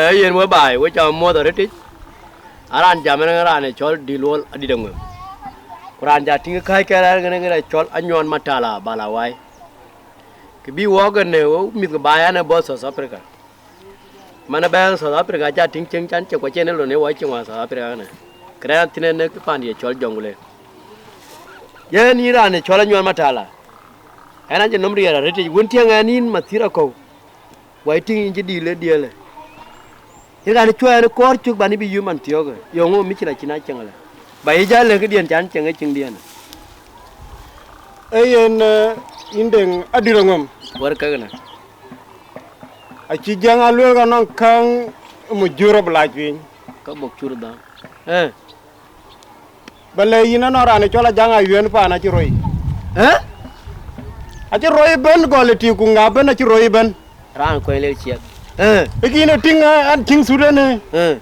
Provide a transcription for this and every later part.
ấy yên với bài với cho mua tờ đấy aran jam ran ne chol dilol adi dangum quran ja tinga kai kara ngene chol anyon matala balawai ke bi woga ne o mi ga baya ne bo South Africa mana ba South Africa ja ting cheng chan che ko che ne lo ne wa che wa South Africa ne kra tine ne ke pan ye chol jongule ye ni ran ne chol anyon matala ana je nomri ya rete won tianga nin matira ko wai ting je dile diele cái này chơi nó có chút bạn đi bị dư mình thiếu rồi, dùng ngô mít là chỉ nói chừng là, bây giờ là cái điện chán chừng cái chừng điện, ấy in đừng ở đi đâu ngầm, vừa cái này, à chỉ giang alu cái nó khang một jurab lại chuyện, có một chút đó, bây giờ in nó ra này cho là giang ayuan pa na chỉ rồi, à chỉ rồi bên gọi là tiêu cùng ngáp bên à chỉ rồi bên, ra coi lấy chiếc. Begini an ting sudah ne,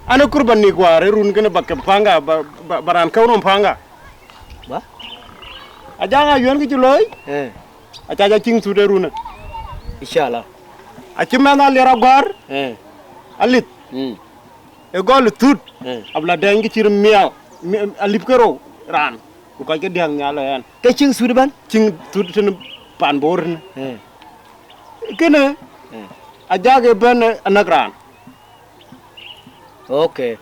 anu kurban ni gua, rerun kena bakem pangga, baran kau nom pangga. Bah? Aja ngayuan ke juloi? Aja ting sudah runa. Insyaallah. Aci mana lera guar? Alit. Ego lutut. Abla deng ke cirum miau, alip kero ran. Bukan ke diang nyalayan. Ke ting sudah ban? Ting sudah sen pan born. Kena. Aja ke ben anakran. Okay.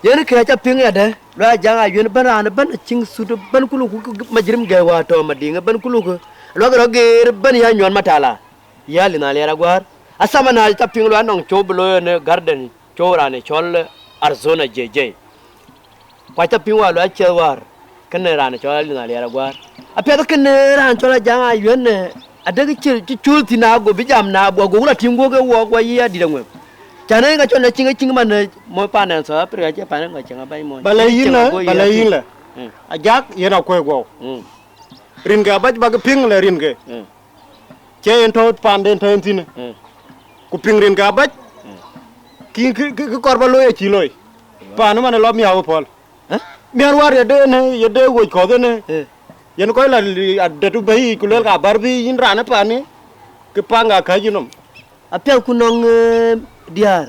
Jadi kerja ping ada. Lah jangan ayun ban cing sudah ban kulu majrim gawa to madinga ban kulu. Lo ger ban ya nyon matala. Ya lina lera gwar. Asama na ta ping lo anong choblo ne garden chora ne chol Arizona JJ. Kwa ta ping wa lo achewar. Kana rane chol lina lera gwar. Apya to kana ran chol jangan ayun ne ada kecil cul tina go bijam na bo go la tingo go wo wa ya di dangwe chana nga chona chinga mana mo pana so apre ga pana nga chinga bai mo balayin la ajak yena ko go rin ga baj bag ping la rin ge che en to pan den ten tin ku ping rin ga baj ki korba lo e chi loy panu mana lo mi hawo pol miar war ya de wo ko de ne yen koy la ada tu bayi kulel ka barbi yin rana pani ke panga ka jinom apel kunong diar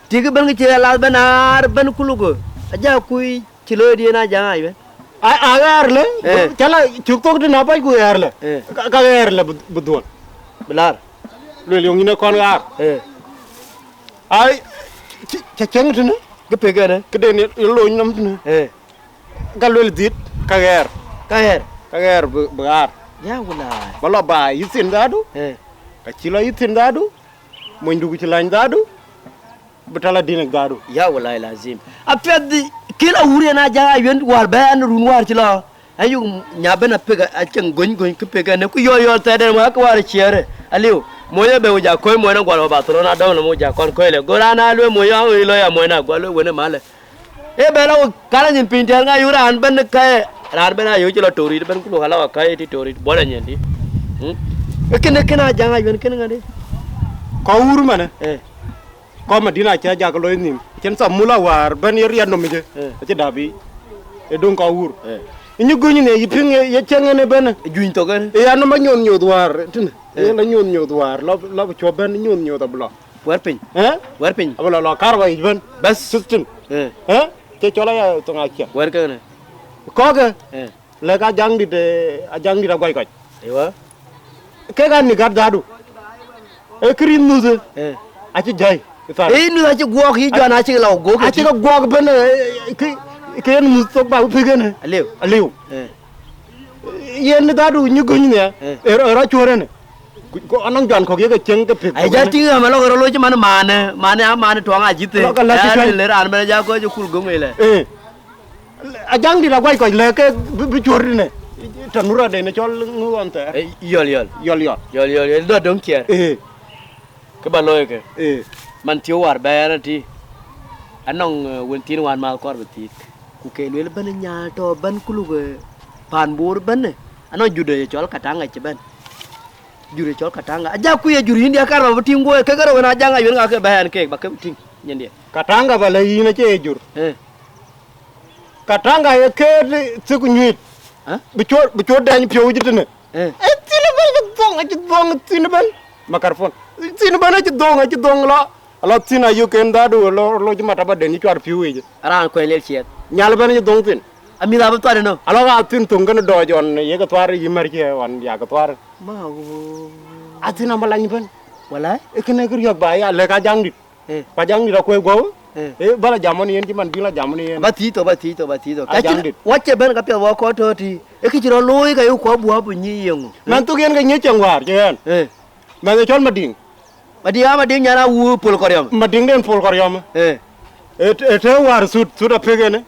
tiga ban ke la banar ban kulugo aja kui chilo dia na jangan ay agar le chala chuktok de na pai ku yar le ka yar le budon belar le yung ina kon gar ay cheng tene ke pegane ke de ni lo nyam tene ka le dit ka yar kager begar ya wala balo ba yitin dadu ka chilo yitin dadu mo ndugu ci lañ dadu betala dina dadu ya wala lazim apedi kila wuri na janga yend war bayan run war ci la ayu nyabena pega aceng goñ ke pega ne ku yoyo tade ma ko war ciere aliw mo yebe uja koy mo na gwalo ba tro na daw na mo ja kon koy le gorana lo mo yo lo ya mo na gwalo wona male e bela kala nyim pintel nga yura an ben kay rar bena yo chilo tori ben kulo hala kay ti tori bola nyendi kena janga yon kena ngade ko wuru mana ko madina cha ja ko loy nim ken sa mula war ben yer yanno mi je ci dabi e don ko wur ñu goñu ne yiping ye cengene ben juñ to gan e yanno ma ñon ñod war tin e la ñon ñod war la ko ben ñon ñod abla war pin abla lo karwa ben bas sustin ke chola ya to ngakia war kana ko ga le ka jang di de ajang di da goy ko ewa ke ga ni gad dadu e krin nuze aci jay e nu aci gok yi jona aci law gok aci ga gok ben ke en mu to ba pegene aliw yen dadu ñu goñ ne ra chore ne ko anang jan ko yega ceng ke peg ay jati ma lo ro lo ci man mane to nga jite le ran me ja ko ju kul gongele ajang di da goy ko le ke bi chore ne tanura de ne chol ngonte yol do don kier ke baloy ke man ti war bayana ti anong wontin wan mal kor beti ku ke le ban nya to ban kulu ke pan bur ban ano jude chol katanga ci ban jure chol katanga aja ku ye juri india kar ba tingo ke garo na janga yon ga ke bayan ke ba ke ting nyende katanga ba le yina ci jur katanga ye ke ci ku nyit bi chor dañ piow jitene tinu ban ci dong ci dong tinu ban makarfon tinu ban ci dong la alo tin ayu ken da do lo jima ta ba de ni twar piwi aran ko lel chiet nyal ban ni dong tin ami da ba to no alo ga tin tung kan do jon ye ga twar yimar ke wan ya ga twar ma go atina malany ban wala ikene gir yok ba ya le ka jang dit pa jang dit ko go bala jamoni yen man bila jamoni yen ba ti to ka jang chi dit. wache ben ka pe wa ko to ti e ki ro loy ka yu ko bu bu nyi yengu man tu yen ga nye chang war jen man ga chol mading ma ding nyana wu pol ko yam mading den pol kor yom te war sut da pegene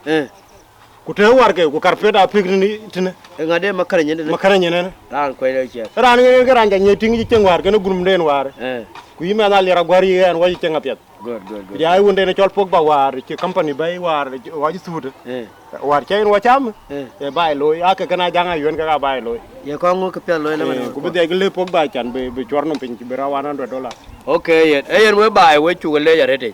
ku te war ke ku karpeta pegni tine ngade makare nyende makara nyene ran ko lel chiet ran ngi ga ran ga nye tingi chang war gene gurum den war ku yima na lera gwari yen wa chang apet good ya wonde ne chol pogba war ci company bay war wa ci suude war chain wa cham e bay loy aka kana janga yon ka bay loy ye ko ngu ka pe loy la man ku be de le pogba chan be chorno pin ci bera $100 okay yen we bai we chu le ya rete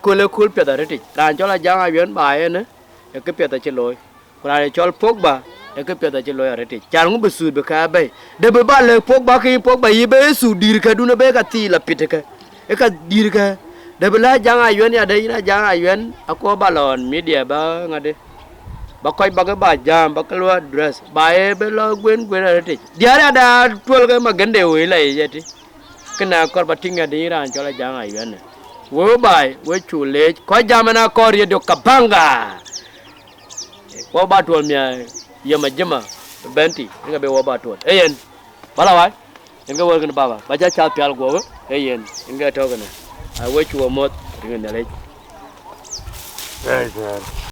ko le kul pe da rete ran chola janga yon bai ne e ke pe ta che loy ran chol pogba e ke pe ta che loy rete chan ngu be su be ka bay de be ba le pogba ki pogba yi be su dir ka du ne be ka ti la pite ka e ka dir ka de bela janga yon ya de ina janga yon ako balon media ba ngade ba koy ba ba jam ba kalwa dress ba e be lo gwen rete diara da tol ga magande we la yeti kena kor batinga de iran chola janga yon wo bai we chule ko jamana kor ye do kabanga wo ba tol mia yema jema benti nga be wo ba tol eyen bala wa nga wor gna baba ba ja cha pial go eyen nga to gna I wish you were more.